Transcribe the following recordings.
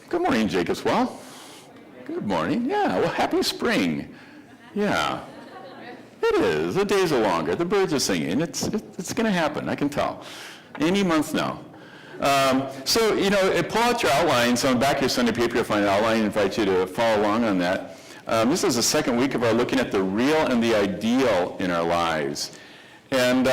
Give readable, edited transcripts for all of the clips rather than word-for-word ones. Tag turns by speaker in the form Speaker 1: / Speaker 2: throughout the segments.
Speaker 1: Good morning, Jacobs. Well, good morning. Yeah, well, happy spring. Yeah, it is. The days are longer. The birds are singing. It's going to happen. I can tell. Any month now. Pull out your outlines. On the back of your Sunday paper, you'll find an outline. I invite you to follow along on that. This is the second week of our looking at the real and the ideal in our lives. And,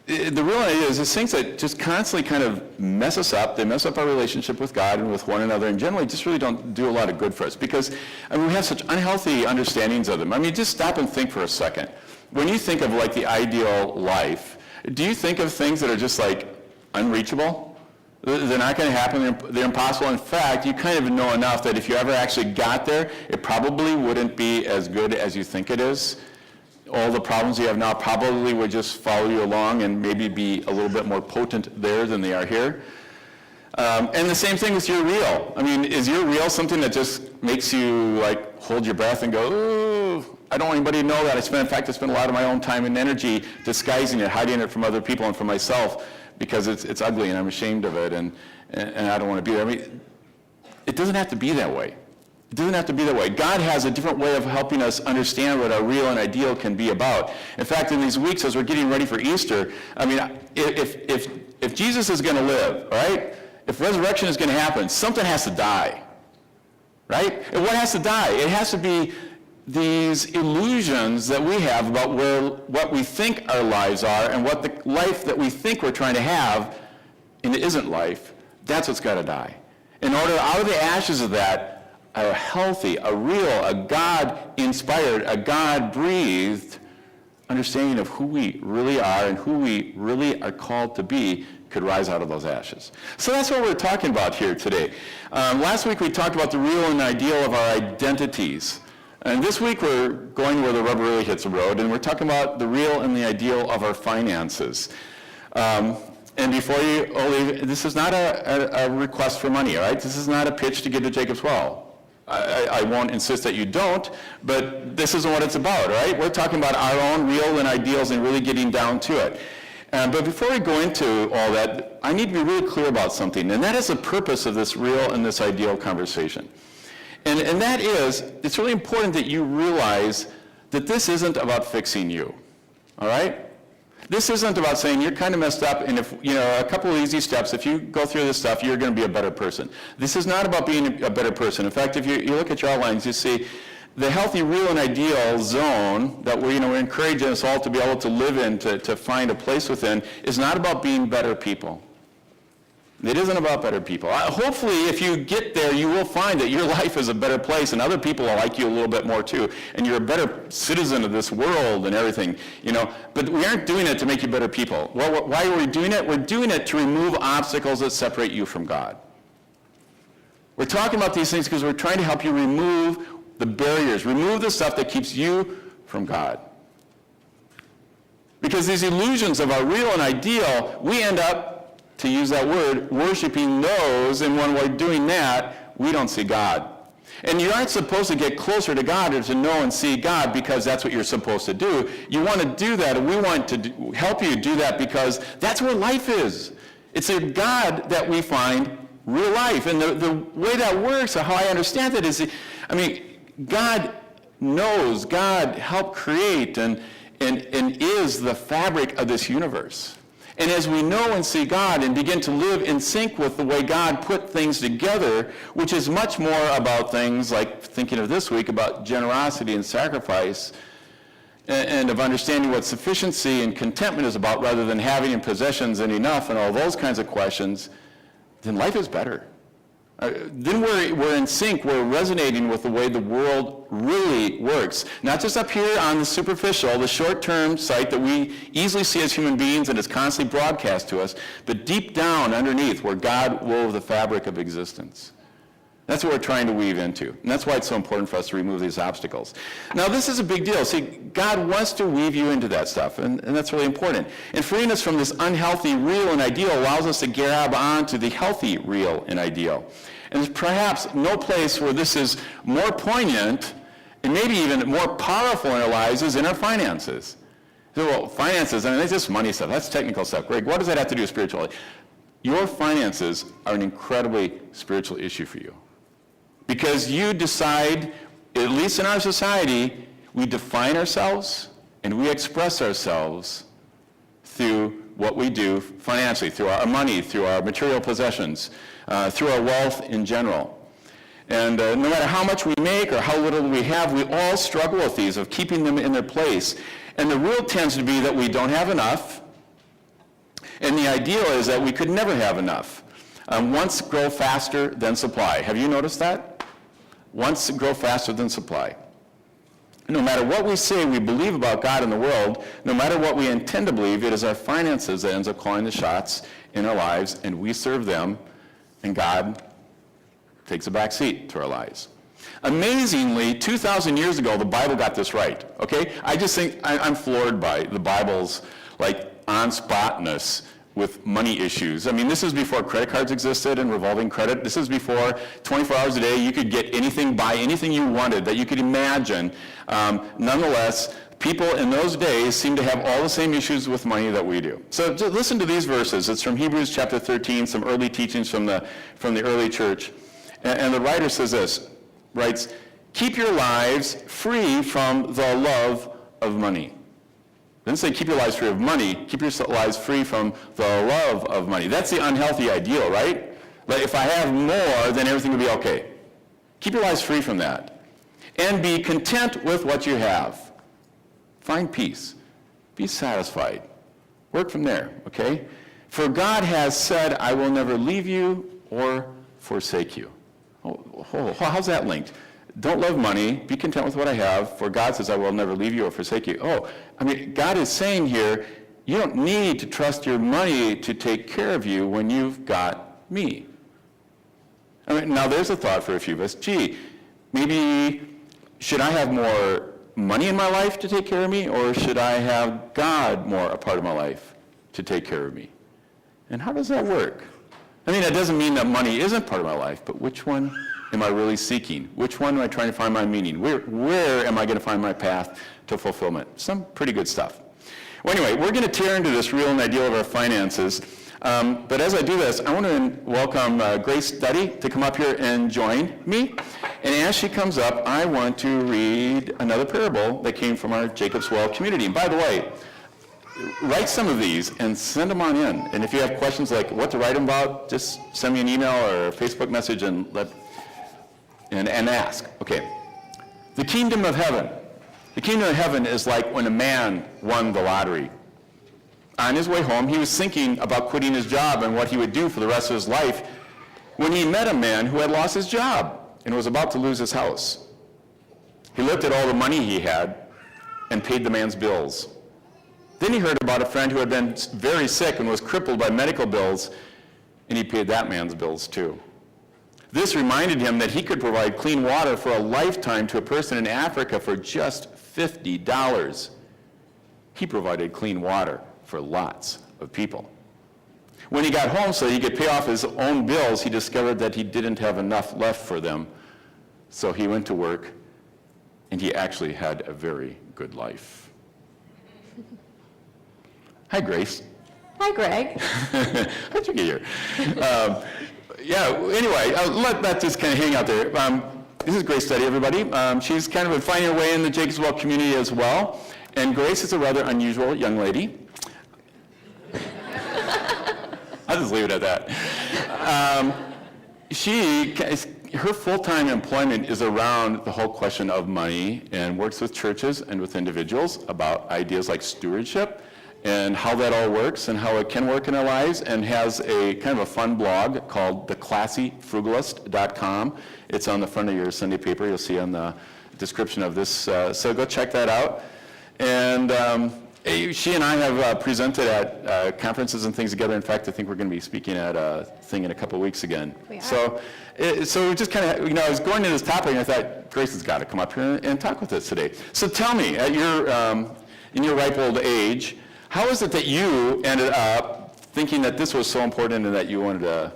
Speaker 1: the real idea is these things that just constantly kind of mess us up. They mess up our relationship with God and with one another, and generally just really don't do a lot of good for us because we have such unhealthy understandings of them. Just stop and think for a second. When you think of like the ideal life, do you think of things that are just like unreachable? They're not going to happen. They're impossible. In fact, you kind of know enough that if you ever actually got there, it probably wouldn't be as good as you think it is. All the problems you have now probably would just follow you along and maybe be a little bit more potent there than they are here. And the same thing with your real. Is your real something that just makes you like hold your breath and go, ooh, I don't want anybody to know that. I spend a lot of my own time and energy disguising it, hiding it from other people and from myself because it's ugly and I'm ashamed of it and I don't want to be there. It doesn't have to be that way. It doesn't have to be that way. God has a different way of helping us understand what our real and ideal can be about. In fact, in these weeks as we're getting ready for Easter, if Jesus is going to live, right? If resurrection is going to happen, something has to die, right? And what has to die? It has to be these illusions that we have about what we think our lives are and what the life that we think we're trying to have, and it isn't life. That's what's got to die. In order, out of the ashes of that, a healthy, a real, a God-inspired, a God-breathed understanding of who we really are and who we really are called to be could rise out of those ashes. So that's what we're talking about here today. Last week we talked about the real and ideal of our identities. And this week we're going where the rubber really hits the road, and we're talking about the real and the ideal of our finances. And before you leave, this is not a request for money, all right? This is not a pitch to get to Jacob's Well. I won't insist that you don't, but this isn't what it's about, right? We're talking about our own real and ideals and really getting down to it. But before we go into all that, I need to be really clear about something, and that is the purpose of this real and this ideal conversation. And that is, it's really important that you realize that this isn't about fixing you, all right? This isn't about saying you're kind of messed up, and if, a couple of easy steps, if you go through this stuff, you're going to be a better person. This is not about being a better person. In fact, if you look at your outlines, you see the healthy, real, and ideal zone that we're encouraging us all to be able to live in, to find a place within, is not about being better people. It isn't about better people. Hopefully, if you get there, you will find that your life is a better place and other people will like you a little bit more too. And you're a better citizen of this world and everything, But we aren't doing it to make you better people. Well, why are we doing it? We're doing it to remove obstacles that separate you from God. We're talking about these things because we're trying to help you remove the barriers, remove the stuff that keeps you from God. Because these illusions of our real and ideal, we end up, to use that word, worshiping those, and when we're doing that, we don't see God. And you aren't supposed to get closer to God or to know and see God because that's what you're supposed to do. You want to do that, and we want to help you do that because that's where life is. It's a God that we find real life. And the way that works, or how I understand it, is, God knows, God helped create and is the fabric of this universe. And as we know and see God and begin to live in sync with the way God put things together, which is much more about things like thinking of this week about generosity and sacrifice and of understanding what sufficiency and contentment is about rather than having in possessions and enough and all those kinds of questions, then life is better. Then we're in sync, we're resonating with the way the world really works. Not just up here on the superficial, the short-term sight that we easily see as human beings and is constantly broadcast to us, but deep down underneath where God wove the fabric of existence. That's what we're trying to weave into. And that's why it's so important for us to remove these obstacles. Now, this is a big deal. See, God wants to weave you into that stuff, and that's really important. And freeing us from this unhealthy real and ideal allows us to grab onto the healthy real and ideal. And there's perhaps no place where this is more poignant and maybe even more powerful in our lives is in our finances. So, well, finances, that's just money stuff. That's technical stuff. Greg, what does that have to do with spirituality? your finances are an incredibly spiritual issue for you. Because you decide, at least in our society, we define ourselves and we express ourselves through what we do financially, through our money, through our material possessions, through our wealth in general. And no matter how much we make or how little we have, we all struggle with these, of keeping them in their place. And the rule tends to be that we don't have enough, and the ideal is that we could never have enough. Wants grow faster than supply. Have you noticed that? Wants grow faster than supply. No matter what we say we believe about God and the world, no matter what we intend to believe, it is our finances that ends up calling the shots in our lives, and we serve them, and God takes a back seat to our lives. Amazingly, 2,000 years ago, the Bible got this right, okay? I just think I'm floored by the Bible's on-spotness with money issues. I mean, this is before credit cards existed and revolving credit. This is before 24 hours a day you could get anything, buy anything you wanted that you could imagine. Nonetheless, people in those days seem to have all the same issues with money that we do. So just listen to these verses. It's from Hebrews chapter 13, some early teachings from the early church. And the writer says this, writes, keep your lives free from the love of money. Doesn't say keep your lives free of money, keep your lives free from the love of money. That's the unhealthy ideal, right? Like if I have more, then everything will be okay. Keep your lives free from that. And be content with what you have. Find peace. Be satisfied. Work from there, okay? For God has said, I will never leave you or forsake you. Oh, how's that linked? Don't love money, be content with what I have, for God says I will never leave you or forsake you. Oh, I mean, God is saying here, you don't need to trust your money to take care of you when you've got me. I mean, now there's a thought for a few of us. Gee, maybe should I have more money in my life to take care of me, or should I have God more a part of my life to take care of me? And how does that work? I mean, that doesn't mean that money isn't part of my life, but which one am I really seeking? Which one am I trying to find my meaning? Where am I going to find my path to fulfillment? Some pretty good stuff. Well, anyway, we're going to tear into this real and ideal of our finances. But as I do this, I want to welcome Grace Duddy to come up here and join me. And as she comes up, I want to read another parable that came from our Jacob's Well community. And by the way, write some of these and send them on in. And if you have questions like what to write them about, just send me an email or a Facebook message and ask. Okay. The kingdom of heaven. The kingdom of heaven is like when a man won the lottery. On his way home, he was thinking about quitting his job and what he would do for the rest of his life when he met a man who had lost his job and was about to lose his house. He looked at all the money he had and paid the man's bills. Then he heard about a friend who had been very sick and was crippled by medical bills, and he paid that man's bills too. This reminded him that he could provide clean water for a lifetime to a person in Africa for just $50. He provided clean water for lots of people. When he got home so he could pay off his own bills, he discovered that he didn't have enough left for them. So he went to work, and he actually had a very good life. Hi, Grace.
Speaker 2: Hi, Greg.
Speaker 1: How'd you get here? Anyway, let that just kind of hang out there. This is Grace Duddy, everybody. She's kind of been finding her way in the Jacob's Well community as well. And Grace is a rather unusual young lady. I'll just leave it at that. Her full-time employment is around the whole question of money and works with churches and with individuals about ideas like stewardship and how that all works and how it can work in our lives, and has a kind of a fun blog called theclassyfrugalist.com. It's on the front of your Sunday paper. You'll see on the description of this. So go check that out. And she and I have presented at conferences and things together. In fact, I think we're going to be speaking at a thing in a couple of weeks again.
Speaker 2: We are.
Speaker 1: So just kind of, I was going to this topic, and I thought, Grace has got to come up here and talk with us today. So tell me, at in your ripe old age, how is it that you ended up thinking that this was so important and that you wanted to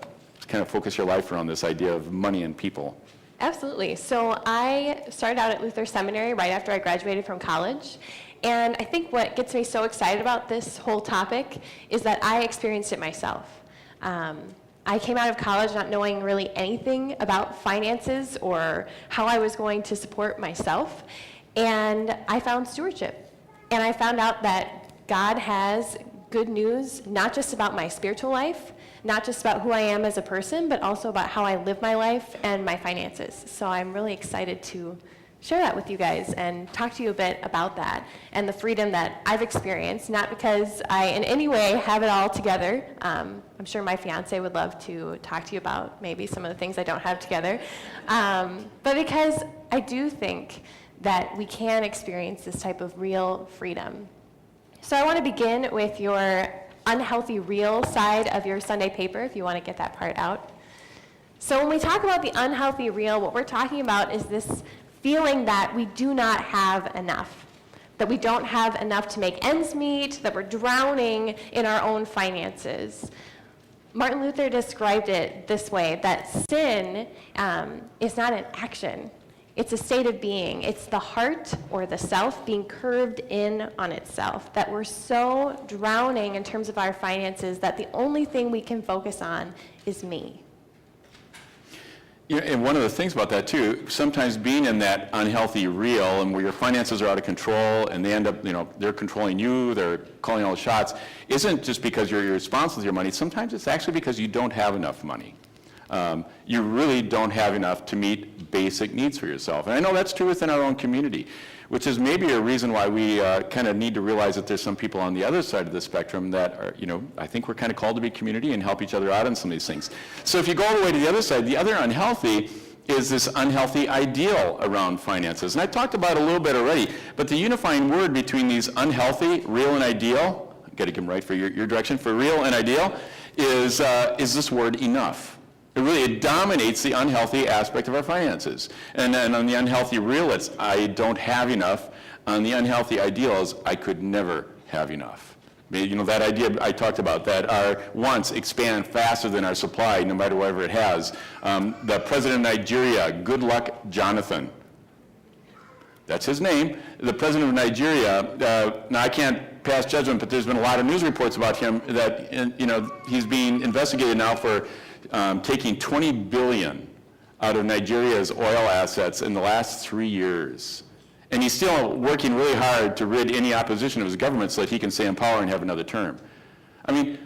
Speaker 1: kind of focus your life around this idea of money and people?
Speaker 2: Absolutely. So I started out at Luther Seminary right after I graduated from college. And I think what gets me so excited about this whole topic is that I experienced it myself. I came out of college not knowing really anything about finances or how I was going to support myself, and I found Stewardship. And I found out that God has good news, not just about my spiritual life, not just about who I am as a person, but also about how I live my life and my finances. So I'm really excited to share that with you guys and talk to you a bit about that and the freedom that I've experienced, not because I in any way have it all together. I'm sure my fiance would love to talk to you about maybe some of the things I don't have together, but because I do think that we can experience this type of real freedom. So I want to begin with your unhealthy real side of your Sunday paper, if you want to get that part out. So when we talk about the unhealthy real, what we're talking about is this feeling that we do not have enough, that we don't have enough to make ends meet, that we're drowning in our own finances. Martin Luther described it this way, that sin is not an action. It's a state of being. It's the heart or the self being curved in on itself, that we're so drowning in terms of our finances that the only thing we can focus on is me.
Speaker 1: You know, and one of the things about that too, sometimes being in that unhealthy reel and where your finances are out of control and they end up, they're controlling you, they're calling all the shots, isn't just because you're irresponsible with your money. Sometimes it's actually because you don't have enough money. You really don't have enough to meet basic needs for yourself. And I know that's true within our own community, which is maybe a reason why we kind of need to realize that there's some people on the other side of the spectrum that are, I think we're kind of called to be community and help each other out on some of these things. So if you go all the way to the other side, the other unhealthy is this unhealthy ideal around finances. And I talked about it a little bit already, but the unifying word between these unhealthy, real and ideal, I've got to get them right for your direction, for real and ideal, is this word enough. It dominates the unhealthy aspect of our finances. And then on the unhealthy real, it's I don't have enough. On the unhealthy ideal is I could never have enough. That idea I talked about, that our wants expand faster than our supply, no matter whatever it has. The president of Nigeria, good luck, Jonathan. That's his name. The president of Nigeria, now I can't pass judgment, but there's been a lot of news reports about him that, he's being investigated now for taking $20 billion out of Nigeria's oil assets in the last 3 years. And he's still working really hard to rid any opposition of his government so that he can stay in power and have another term. $20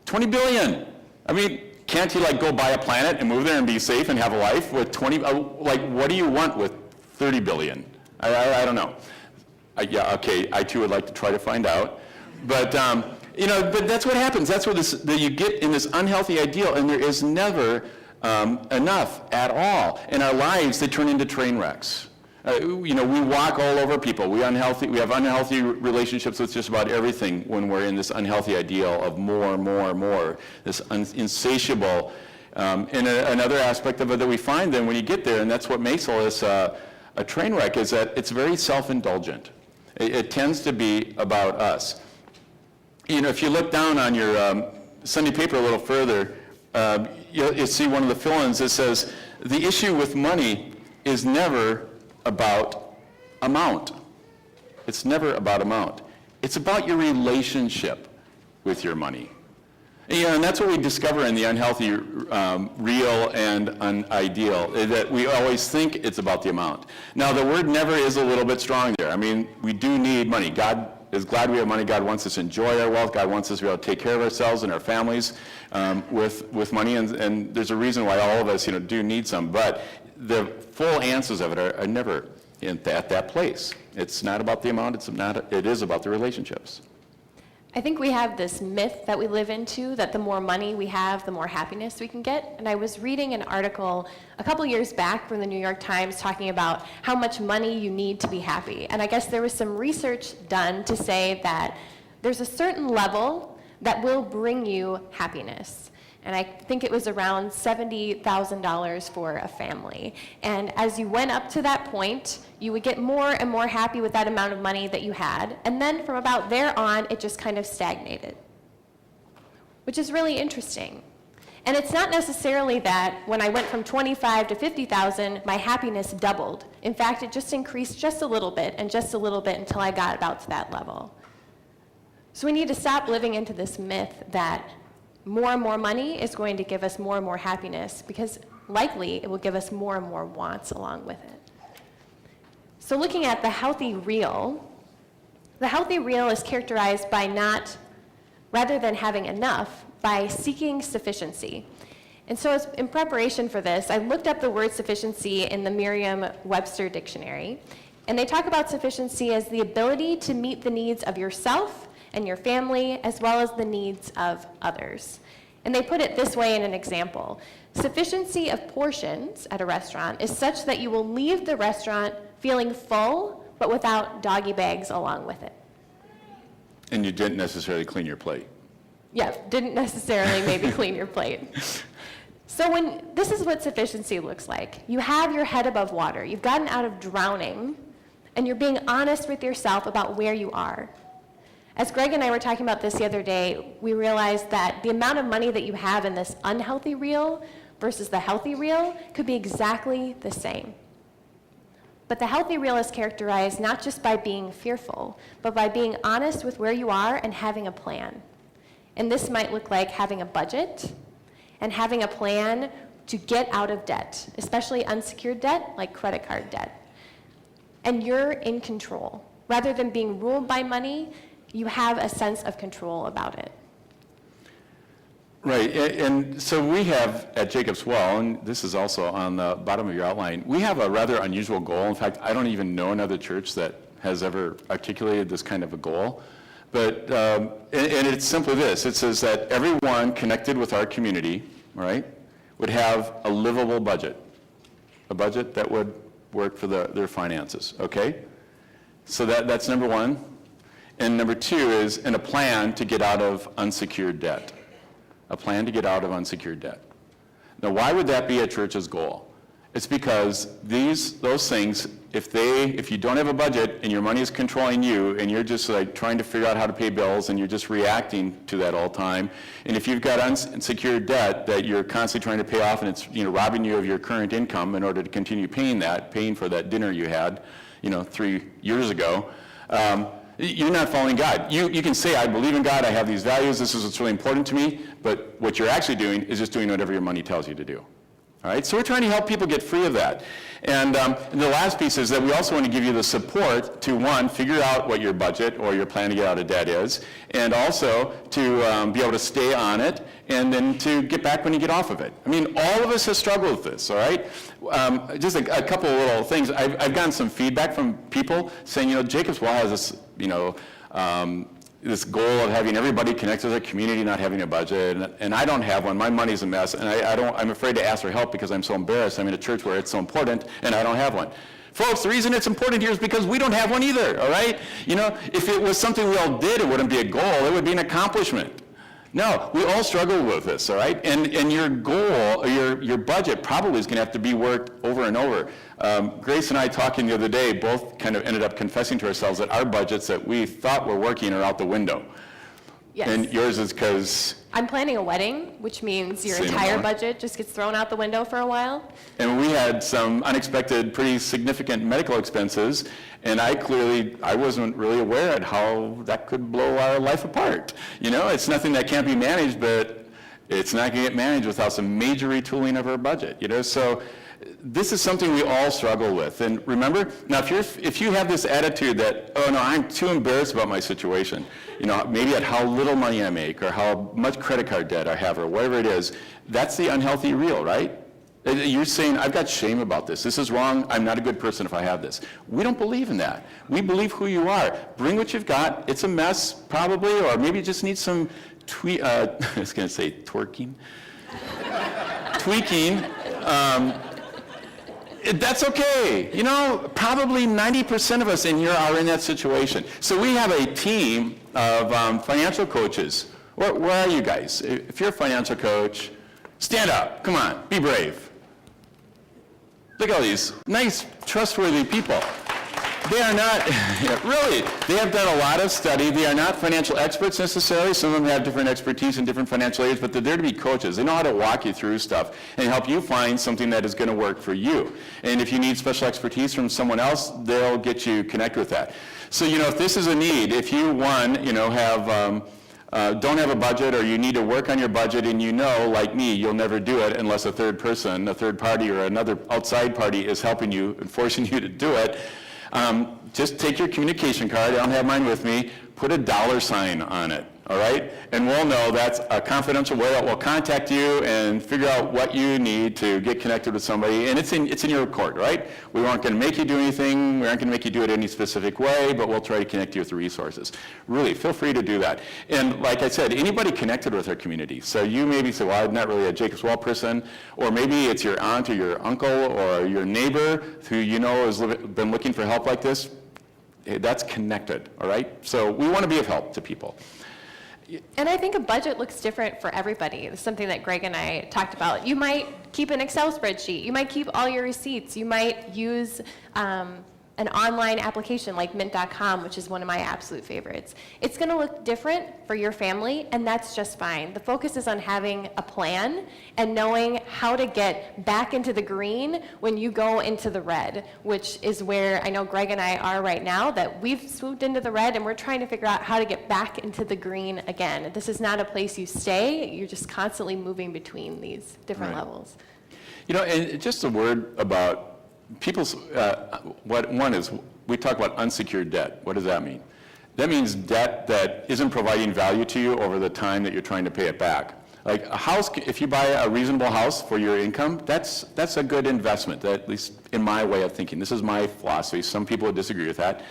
Speaker 1: billion. Can't he go buy a planet and move there and be safe and have a life with 20, what do you want with 30 billion? I don't know. I too would like to try to find out. But, but that's what happens. That's what you get in this unhealthy ideal, and there is never enough at all. In our lives, they turn into train wrecks. We walk all over people. We have unhealthy relationships with just about everything when we're in this unhealthy ideal of more, this insatiable. And another aspect of it that we find then when you get there, and that's what makes all this a train wreck, is that it's very self-indulgent. It tends to be about us. If you look down on your Sunday paper a little further, you'll see one of the fill-ins that says, the issue with money is never about amount. It's never about amount. It's about your relationship with your money. And that's what we discover in the unhealthy real and unideal, that we always think it's about the amount. Now, the word never is a little bit strong there. We do need money. God is glad we have money. God wants us to enjoy our wealth. God wants us to be able to take care of ourselves and our families with money. And there's a reason why all of us do need some. But the full answers of it are never at that place. It's not about the amount. It is about the relationships.
Speaker 2: I think we have this myth that we live into, that the more money we have, the more happiness we can get. And I was reading an article a couple years back from the New York Times talking about how much money you need to be happy. And I guess there was some research done to say that there's a certain level that will bring you happiness. And I think it was around $70,000 for a family. And as you went up to that point, you would get more and more happy with that amount of money that you had. And then from about there on, it just kind of stagnated, which is really interesting. And it's not necessarily that when I went from 25 to 50,000, my happiness doubled. In fact, it just increased just a little bit and just a little bit until I got about to that level. So we need to stop living into this myth that more and more money is going to give us more and more happiness, because likely it will give us more and more wants along with it. So looking at the healthy real is characterized by rather than having enough, by seeking sufficiency. And so in preparation for this, I looked up the word sufficiency in the Merriam-Webster dictionary, and they talk about sufficiency as the ability to meet the needs of yourself and your family, as well as the needs of others. And they put it this way in an example. Sufficiency of portions at a restaurant is such that you will leave the restaurant feeling full, but without doggy bags along with it.
Speaker 1: And you didn't necessarily clean your plate.
Speaker 2: Yeah, didn't necessarily maybe clean your plate. So this is what sufficiency looks like. You have your head above water. You've gotten out of drowning, and you're being honest with yourself about where you are. As Greg and I were talking about this the other day, we realized that the amount of money that you have in this unhealthy reel versus the healthy reel could be exactly the same. But the healthy reel is characterized not just by being fearful, but by being honest with where you are and having a plan. And this might look like having a budget and having a plan to get out of debt, especially unsecured debt like credit card debt. And you're in control. Rather than being ruled by money, you have a sense of control about it.
Speaker 1: Right, and so we have at Jacob's Well, and this is also on the bottom of your outline, we have a rather unusual goal. In fact, I don't even know another church that has ever articulated this kind of a goal. But, and it's simply this, it says that everyone connected with our community, right, would have a livable budget, a budget that would work for their finances, okay? So that's number one. And number two is, and a plan to get out of unsecured debt. A plan to get out of unsecured debt. Now, why would that be a church's goal? It's because those things, if you don't have a budget and your money is controlling you and you're just like trying to figure out how to pay bills and you're just reacting to that all the time, and if you've got unsecured debt that you're constantly trying to pay off and it's robbing you of your current income in order to continue paying for that dinner you had 3 years ago, you're not following God. You can say, I believe in God, I have these values, this is what's really important to me, but what you're actually doing is just doing whatever your money tells you to do. All right, so we're trying to help people get free of that. And the last piece is that we also want to give you the support to, one, figure out what your budget or your plan to get out of debt is, and also to be able to stay on it, and then to get back when you get off of it. I mean, all of us have struggled with this, all right? Just a couple of little things. I've gotten some feedback from people saying, Jacob's Well has this, this goal of having everybody connect to their community, not having a budget, and I don't have one. My money's a mess, and I'm afraid to ask for help because I'm so embarrassed. I'm in a church where it's so important, and I don't have one. Folks, the reason it's important here is because we don't have one either, all right? If it was something we all did, it wouldn't be a goal, it would be an accomplishment. No, we all struggle with this, all right? And your goal, or your budget probably is going to have to be worked over and over. Grace and I talking the other day both kind of ended up confessing to ourselves that our budgets that we thought were working are out the window.
Speaker 2: Yes.
Speaker 1: And yours is because...
Speaker 2: I'm planning a wedding, which means your entire budget just gets thrown out the window for a while.
Speaker 1: And we had some unexpected, pretty significant medical expenses, and I wasn't really aware of how that could blow our life apart. It's nothing that can't be managed, but it's not going to get managed without some major retooling of our budget. So this is something we all struggle with. And remember, now if you have this attitude that, oh no, I'm too embarrassed about my situation, maybe at how little money I make or how much credit card debt I have or whatever it is, that's the unhealthy real, right? You're saying, I've got shame about this. This is wrong. I'm not a good person if I have this. We don't believe in that. We believe who you are. Bring what you've got. It's a mess, probably, or maybe you just need some I was going to say twerking. Tweaking. That's okay. Probably 90% of us in here are in that situation. So we have a team of financial coaches. Where are you guys? If you're a financial coach, stand up. Come on. Be brave. Look at all these nice, trustworthy people. They are not, really, they have done a lot of study. They are not financial experts necessarily. Some of them have different expertise in different financial areas, but they're there to be coaches. They know how to walk you through stuff and help you find something that is going to work for you. And if you need special expertise from someone else, they'll get you connected with that. So, if this is a need, if you, have don't have a budget, or you need to work on your budget, and you know, like me, you'll never do it unless a third person, a third party, or another outside party is helping you and forcing you to do it, just take your communication card, I don't have mine with me, put a $ on it, all right? And we'll know that's a confidential way that we'll contact you and figure out what you need to get connected with somebody, and it's in your court, right? We aren't going to make you do anything, we aren't going to make you do it any specific way, but we'll try to connect you with the resources. Really, feel free to do that. And like I said, anybody connected with our community. So you maybe say, well, I'm not really a Jacobs Well person, or maybe it's your aunt or your uncle or your neighbor who you know has been looking for help like this. That's connected, all right? So we want to be of help to people.
Speaker 2: And I think a budget looks different for everybody. It's something that Greg and I talked about. You might keep an Excel spreadsheet. You might keep all your receipts. You might use an online application like mint.com, which is one of my absolute favorites. It's going to look different for your family, and that's just fine. The focus is on having a plan and knowing how to get back into the green when you go into the red, which is where I know Greg and I are right now, that we've swooped into the red and we're trying to figure out how to get back into the green again. This is not a place you stay. You're just constantly moving between these different levels.
Speaker 1: You know, and just a word about people's, one is, we talk about unsecured debt. What does that mean? That means debt that isn't providing value to you over the time that you're trying to pay it back. Like a house, if you buy a reasonable house for your income, that's a good investment, at least in my way of thinking. This is my philosophy. Some people would disagree with that.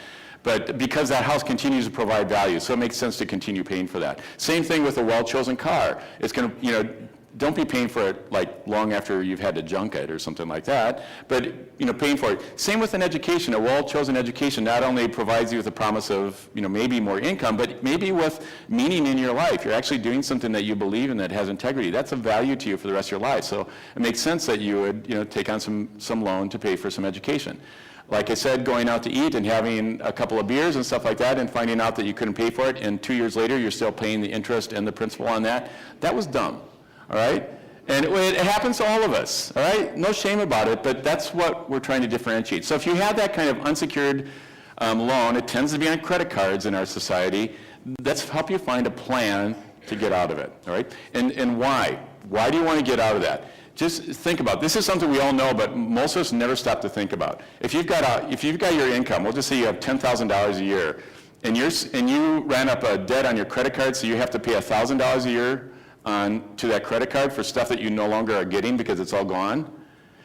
Speaker 1: But because that house continues to provide value, so it makes sense to continue paying for that. Same thing with a well-chosen car. It's going to, you know, don't be paying for it like long after you've had to junk it or something like that, but you know, paying for it. Same with an education. A well-chosen education not only provides you with a promise of, you know, maybe more income, but maybe with meaning in your life. You're actually doing something that you believe in that has integrity. That's of value to you for the rest of your life. So it makes sense that you would, you know, take on some loan to pay for some education. Like I said, going out to eat and having a couple of beers and stuff like that and finding out that you couldn't pay for it, and 2 years later you're still paying the interest and the principal on that, that was dumb. All right? And it happens to all of us, all right? No shame about it, but that's what we're trying to differentiate. So if you have that kind of unsecured loan, it tends to be on credit cards in our society. Let's help you find a plan to get out of it, all right? And why? Why do you want to get out of that? Just think about it. This is something we all know, but most of us never stop to think about. If you've got your income, we'll just say you have $10,000 a year, and you ran up a debt on your credit card, so you have to pay $1,000 a year to that credit card for stuff that you no longer are getting because it's all gone,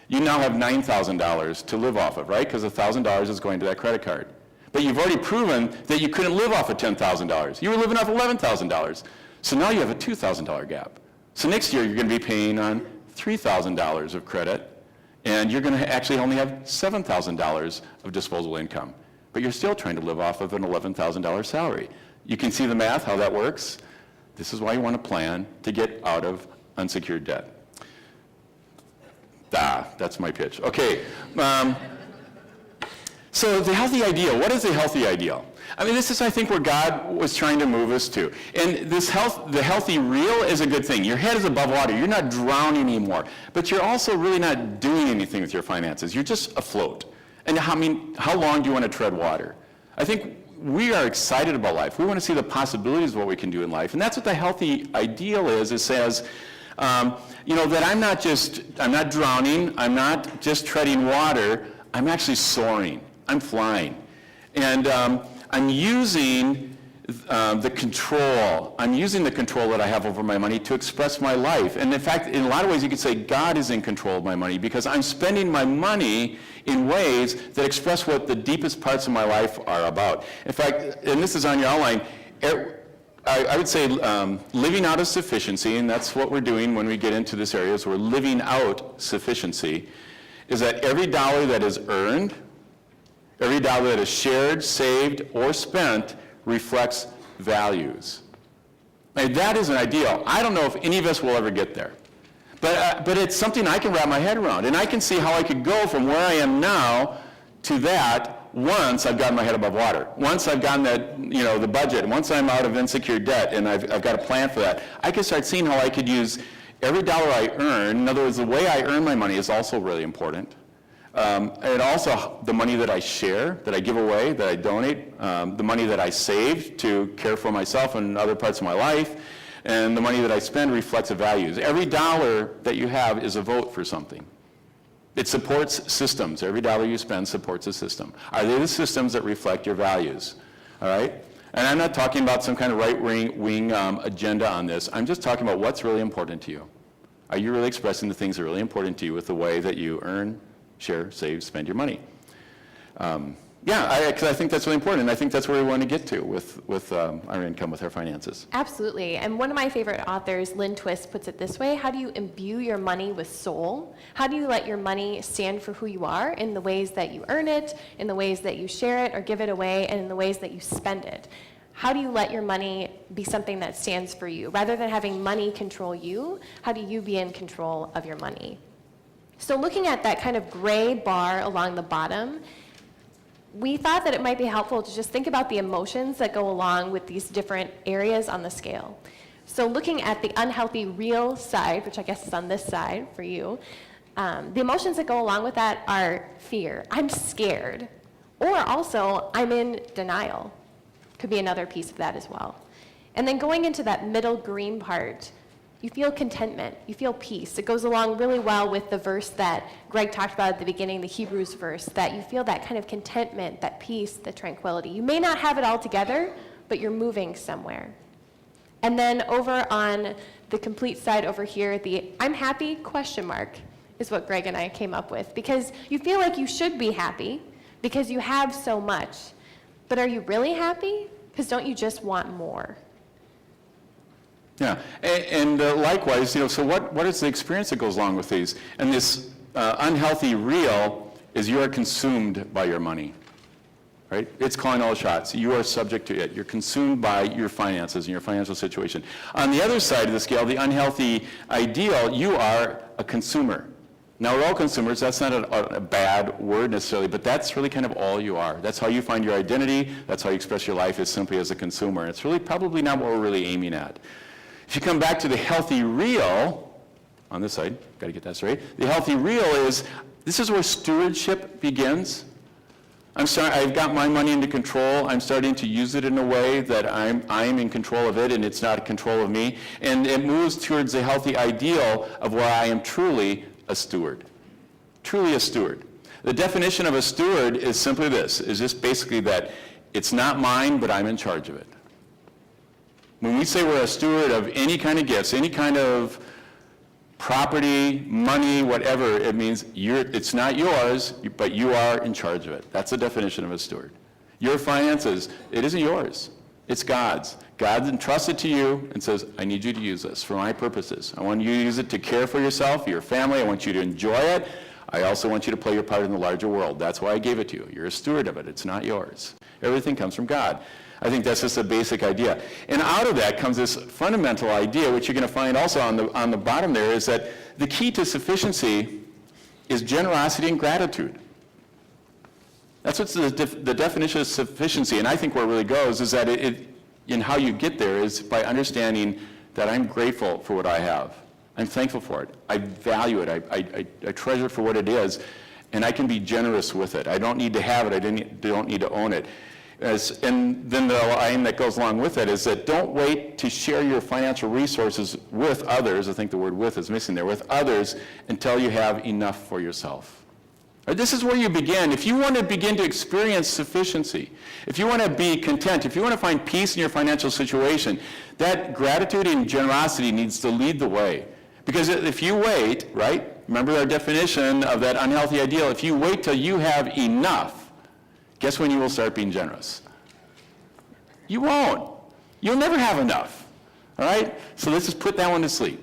Speaker 1: you now have $9,000 to live off of, right? Because $1,000 is going to that credit card. But you've already proven that you couldn't live off of $10,000. You were living off $11,000. So now you have a $2,000 gap. So next year you're going to be paying on $3,000 of credit, and you're going to actually only have $7,000 of disposable income. But you're still trying to live off of an $11,000 salary. You can see the math, how that works. This is why you want to plan to get out of unsecured debt. That's my pitch. Okay. So the healthy ideal, what is the healthy ideal? I mean, this is, I think, where God was trying to move us to. And the healthy real is a good thing. Your head is above water. You're not drowning anymore. But you're also really not doing anything with your finances. You're just afloat. And how long do you want to tread water? I think we are excited about life. We want to see the possibilities of what we can do in life. And that's what the healthy ideal is. It says, you know, that I'm not drowning. I'm not just treading water. I'm actually soaring. I'm flying. And I'm using the control. I'm using the control that I have over my money to express my life. And in fact, in a lot of ways, you could say God is in control of my money because I'm spending my money in ways that express what the deepest parts of my life are about. In fact, and this is on your outline, I would say living out of sufficiency, and that's what we're doing when we get into this area, is we're living out sufficiency, is that every dollar that is earned, every dollar that is shared, saved, or spent reflects values. And that is an ideal. I don't know if any of us will ever get there. But it's something I can wrap my head around. And I can see how I could go from where I am now to that once I've gotten my head above water. Once I've gotten that, you know, the budget. Once I'm out of unsecured debt and I've got a plan for that. I can start seeing how I could use every dollar I earn. In other words, the way I earn my money is also really important. And also the money that I share, that I give away, that I donate, the money that I save to care for myself and other parts of my life, and the money that I spend reflects the values. Every dollar that you have is a vote for something. It supports systems. Every dollar you spend supports a system. Are they the systems that reflect your values? All right? And I'm not talking about some kind of right-wing agenda on this. I'm just talking about what's really important to you. Are you really expressing the things that are really important to you with the way that you earn, share, save, spend your money? Because I think that's really important, and I think that's where we want to get to with our income, with our finances.
Speaker 2: Absolutely. And one of my favorite authors, Lynn Twist, puts it this way: how do you imbue your money with soul? How do you let your money stand for who you are in the ways that you earn it, in the ways that you share it or give it away, and in the ways that you spend it? How do you let your money be something that stands for you? Rather than having money control you, how do you be in control of your money? So looking at that kind of gray bar along the bottom, we thought that it might be helpful to just think about the emotions that go along with these different areas on the scale. So looking at the unhealthy real side, which I guess is on this side for you, the emotions that go along with that are fear. I'm scared. Or also, I'm in denial. Could be another piece of that as well. And then going into that middle green part, you feel contentment, you feel peace. It goes along really well with the verse that Greg talked about at the beginning, the Hebrews verse, that you feel that kind of contentment, that peace, the tranquility. You may not have it all together, but you're moving somewhere. And then over on the complete side over here, the I'm happy question mark is what Greg and I came up with, because you feel like you should be happy because you have so much. But are you really happy? Because don't you just want more?
Speaker 1: Yeah, and likewise, so what is the experience that goes along with these? And this unhealthy real is you are consumed by your money, right? It's calling all the shots. You are subject to it. You're consumed by your finances and your financial situation. On the other side of the scale, the unhealthy ideal, you are a consumer. Now, we're all consumers. That's not a bad word necessarily, but that's really kind of all you are. That's how you find your identity. That's how you express your life, is simply as a consumer. And it's really probably not what we're really aiming at. If you come back to the healthy real, on this side, got to get that straight. The healthy real is, this is where stewardship begins. I've got my money into control. I'm starting to use it in a way that I'm in control of it, and it's not control of me. And it moves towards the healthy ideal of where I am truly a steward. Truly a steward. The definition of a steward is simply this, is just basically that it's not mine, but I'm in charge of it. When we say we're a steward of any kind of gifts, any kind of property, money, whatever, it means it's not yours, but you are in charge of it. That's the definition of a steward. Your finances, it isn't yours. It's God's. God entrusts it to you and says, I need you to use this for my purposes. I want you to use it to care for yourself, your family. I want you to enjoy it. I also want you to play your part in the larger world. That's why I gave it to you. You're a steward of it. It's not yours. Everything comes from God. I think that's just a basic idea. And out of that comes this fundamental idea, which you're going to find also on the bottom there, is that the key to sufficiency is generosity and gratitude. That's what's the definition of sufficiency. And I think where it really goes is that in how you get there is by understanding that I'm grateful for what I have. I'm thankful for it. I value it. I treasure it for what it is. And I can be generous with it. I don't need to have it. I don't need to own it. And then the line that goes along with it is that don't wait to share your financial resources with others. I think the word with is missing there. With others until you have enough for yourself. This is where you begin. If you want to begin to experience sufficiency, if you want to be content, if you want to find peace in your financial situation, that gratitude and generosity needs to lead the way. Because if you wait, right, remember our definition of that unhealthy ideal, if you wait till you have enough, guess when you will start being generous? You won't. You'll never have enough. All right? So let's just put that one to sleep.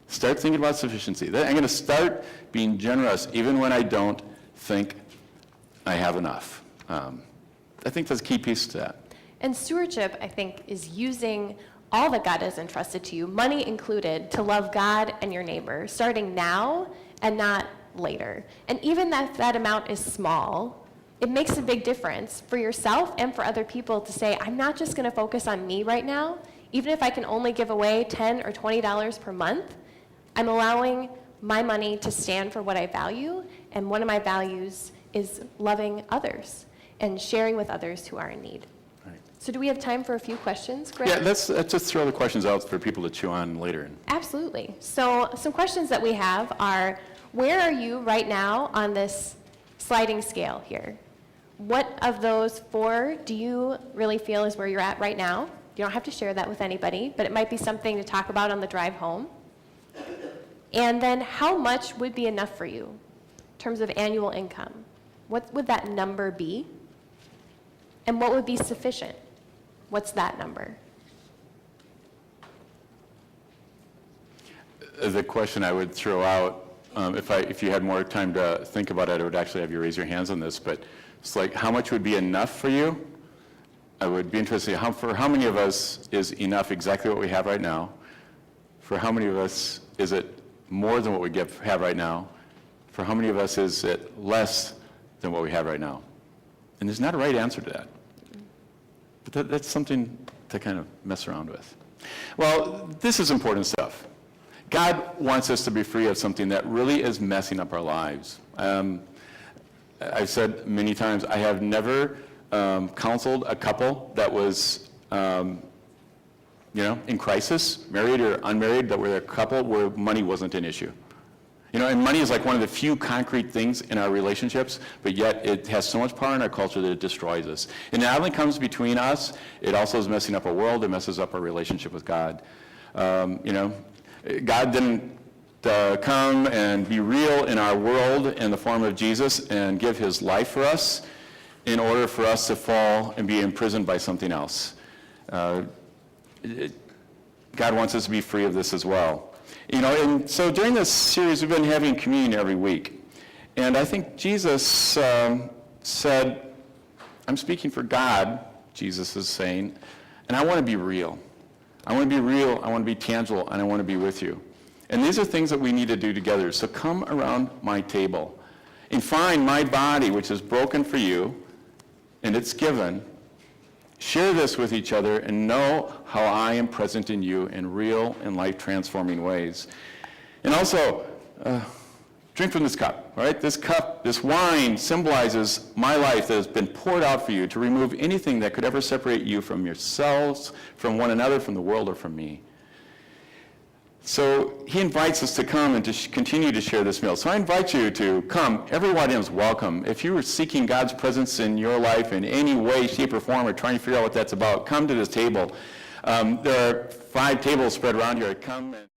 Speaker 1: Start thinking about sufficiency. I'm going to start being generous even when I don't think I have enough. I think that's a key piece to that.
Speaker 2: And stewardship, I think, is using all that God has entrusted to you, money included, to love God and your neighbor, starting now and not later. And even if that amount is small, it makes a big difference for yourself and for other people to say, I'm not just going to focus on me right now. Even if I can only give away $10 or $20 per month, I'm allowing my money to stand for what I value And one of my values is loving others and sharing with others who are in need.
Speaker 1: Right.
Speaker 2: So do we have time for a few questions, Greg?
Speaker 1: Yeah, let's just throw the questions out for people to chew on later.
Speaker 2: Absolutely. So some questions that we have are, where are you right now on this sliding scale here? What of those 4 do you really feel is where you're at right now? You don't have to share that with anybody, but it might be something to talk about on the drive home. And then how much would be enough for you in terms of annual income? What would that number be? And what would be sufficient? What's that number?
Speaker 1: The question I would throw out, if you had more time to think about it, I would actually have you raise your hands on this, but it's like, how much would be enough for you? I would be interested, for how many of us is enough exactly what we have right now? For how many of us is it more than what we have right now? For how many of us is it less than what we have right now? And there's not a right answer to that. But that's something to kind of mess around with. Well, this is important stuff. God wants us to be free of something that really is messing up our lives. I've said many times, I have never counseled a couple that was, in crisis, married or unmarried, that were a couple where money wasn't an issue. And money is like one of the few concrete things in our relationships, but yet it has so much power in our culture that it destroys us. And it not only comes between us, it also is messing up our world, it messes up our relationship with God. God didn't come and be real in our world in the form of Jesus and give his life for us in order for us to fall and be imprisoned by something else. God wants us to be free of this as well. And so during this series, we've been having communion every week. And I think Jesus said, I'm speaking for God, Jesus is saying, and I want to be real. I want to be real, I want to be tangible, and I want to be with you. And these are things that we need to do together. So come around my table and find my body, which is broken for you, and it's given. Share this with each other and know how I am present in you in real and life-transforming ways. And also, drink from this cup, all right? This cup, this wine symbolizes my life that has been poured out for you to remove anything that could ever separate you from yourselves, from one another, from the world, or from me. So he invites us to come and to continue to share this meal. So I invite you to come. Everyone is welcome. If you are seeking God's presence in your life in any way, shape, or form, or trying to figure out what that's about, come to this table. There are 5 tables spread around here. Come and